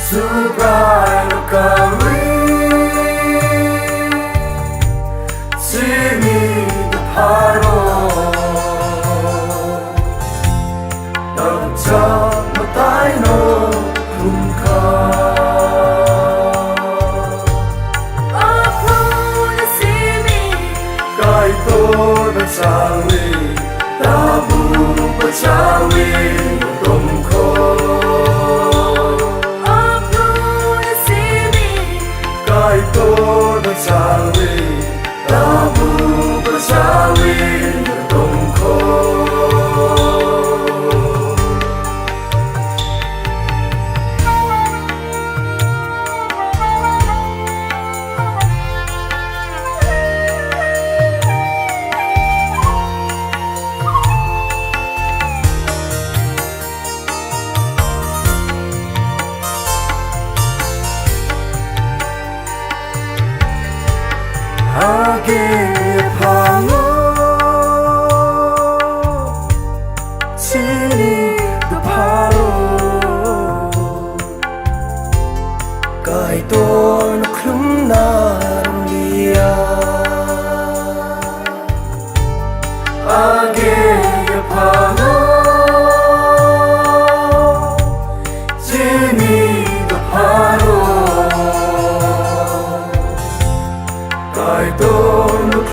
Subrai lokari Simi the paro Dabja matai no kumka Apuna simi Kai to na chawi Tabu bachawi Tumko Kai to na chawi Tabu bachawi Tumko Age pango Sini the paro Kai to na klum na ria Age